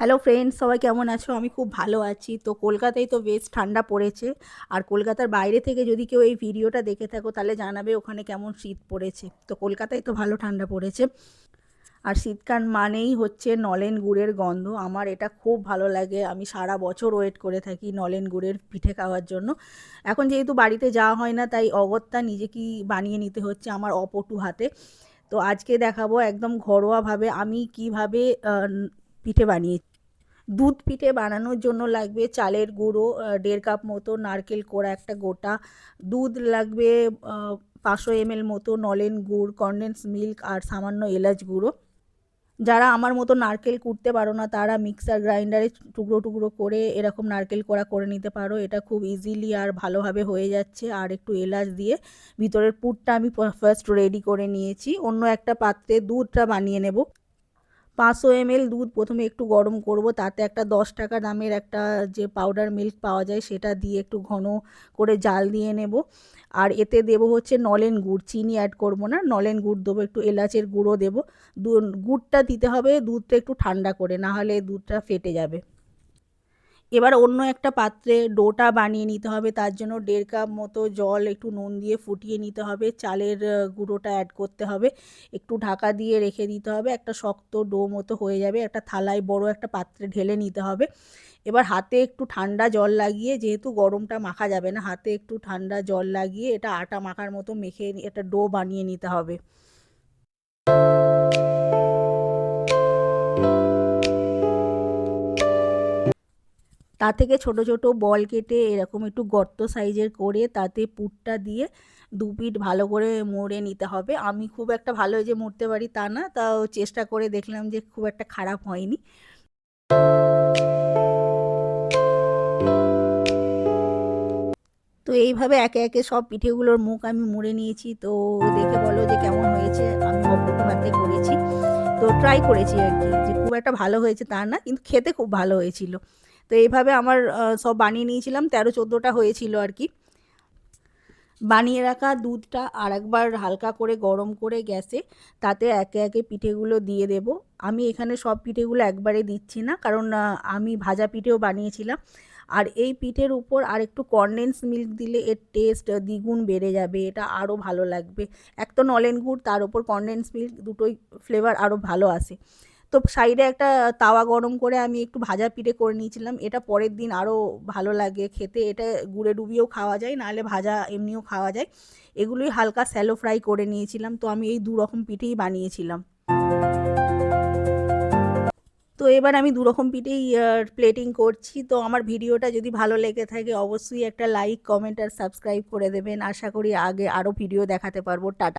Hello friends, সবাই কেমন আছো? আমি খুব ভালো আছি। তো কলকাতায় তো বেশ ঠান্ডা পড়েছে। আর কলকাতার বাইরে থেকে যদি কেউ এই ভিডিওটা দেখে থাকো তাহলে জানাবে ওখানে কেমন শীত পড়েছে। তো কলকাতায় তো ভালো ঠান্ডা পড়েছে। আর শীতকাল মানেই হচ্ছে নলেন গুড়ের গন্ধ। আমার এটা খুব ভালো লাগে। আমি সারা বছর ওয়েট করে থাকি নলেন গুড়ের পিঠে খাওয়ার জন্য। এখন যেহেতু বাড়িতে যাওয়া হয় না, তাই অগত্যা নিজেকেই বানিয়ে নিতে হচ্ছে আমার অপটু হাতে। তো আজকে দেখাবো একদম ঘরোয়াভাবে আমি কিভাবে পিঠে বানিয়েছি। দুধ পিঠে বানানোর জন্য লাগবে চালের গুঁড়ো 1.5 কাপ মতো, নারকেল কোড়া একটা গোটা, দুধ লাগবে 500 ml মতো, নলেন গুড়, কনডেন্স মিল্ক আর সামান্য এলাচ গুঁড়ো। যারা আমার মতো নারকেল কুটতে পারো না তারা মিক্সার গ্রাইন্ডারে টুকরো টুকরো করে এরকম নারকেল কোড়া করে নিতে পারো। এটা খুব ইজিলি আর ভালোভাবে হয়ে যাচ্ছে। আর একটু এলাচ দিয়ে ভিতরের পুরটা আমি ফার্স্ট রেডি করে নিয়েছি। অন্য একটা পাত্রে দুধটা বানিয়ে নেব। 500 ml দুধ প্রথমে একটু গরম করব, তাতে একটা 10 টাকা দামের একটা যে পাউডার মিল্ক পাওয়া যায় সেটা দিয়ে একটু ঘন করে জাল দিয়ে নেব। আর এতে দেব হচ্ছে নলেন গুড়, চিনি অ্যাড করব না, নলেন গুড় দেবো, একটু এলাচের গুঁড়ো দেবো। গুড়টা দিতে হবে দুধটা একটু ঠান্ডা করে, না হলে দুধটা ফেটে যাবে। এবার অন্য একটা পাত্রে ডোটা বানিয়ে নিতে হবে। তার জন্য 1.5 কাপ মতো জল একটু নুন দিয়ে ফুটিয়ে নিতে হবে, চালের গুঁড়োটা অ্যাড করতে হবে, একটু ঢাকা দিয়ে রেখে দিতে হবে। একটা শক্ত ডো মতো হয়ে যাবে, একটা থালায় বড় একটা পাত্রে ঢেলে নিতে হবে। এবার হাতে একটু ঠান্ডা জল লাগিয়ে, যেহেতু গরমটা মাখা যাবে না, হাতে একটু ঠান্ডা জল লাগিয়ে এটা আটা মাখার মতো মেখে একটা ডো বানিয়ে নিতে হবে। তা থেকে ছোট ছোট বল কেটে এরকম একটু গর্ত সাইজের করে তাতে পুরটা দিয়ে দু পিঠ ভালো করে মুড়ে নিতে হবে। আমি খুব একটা ভালো যে মুড়তে পারি তা না, তাও চেষ্টা করে দেখলাম যে খুব একটা খারাপ হয়নি। তো এইভাবে একে একে সব পিঠেগুলোর মুখ আমি মুড়ে নিয়েছি। তো দেখে বলো যে কেমন হয়েছে। আমি অপটু হাতে করেছি, তো ট্রাই করেছি আর কি, যে খুব একটা ভালো হয়েছে তা না, কিন্তু খেতে খুব ভালো হয়েছিল। তো এইভাবে আমার সব বানিয়ে নিয়েছিলাম, 13-14টা হয়েছিল আর কি। বানিয়ে রাখা দুধটা আরেকবার হালকা করে গরম করে গ্যাসে, তাতে একে একে পিঠেগুলো দিয়ে দেব। আমি এখানে সব পিঠেগুলো একবারে দিচ্ছি না, কারণ আমি ভাজা পিঠেও বানিয়েছিলাম। আর এই পিঠের উপর আর একটু কনডেন্স মিল্ক দিলে এর টেস্ট দ্বিগুণ বেড়ে যাবে, এটা আরও ভালো লাগবে। এক তো নলেন গুড়, তার উপর কনডেন্স মিল্ক, দুটোই ফ্লেভার আরও ভালো আসে। তো সাইডে একটা তাওয়া গরম করে আমি একটু ভাজা পিঠে করে নিয়েছিলাম। এটা পরের দিন আরও ভালো লাগে খেতে। এটা গুড়ে ডুবিয়েও খাওয়া যায়, নাহলে ভাজা এমনিও খাওয়া যায়। এগুলোই হালকা স্যালো ফ্রাই করে নিয়েছিলাম। তো আমি এই দু রকম পিঠেই বানিয়েছিলাম। তো এবার আমি দু রকম পিঠেই প্লেটিং করছি। তো আমার ভিডিওটা যদি ভালো লেগে থাকে অবশ্যই একটা লাইক, কমেন্ট আর সাবস্ক্রাইব করে দেবেন। আশা করি আগে আরও ভিডিও দেখাতে পারবো। টাটা।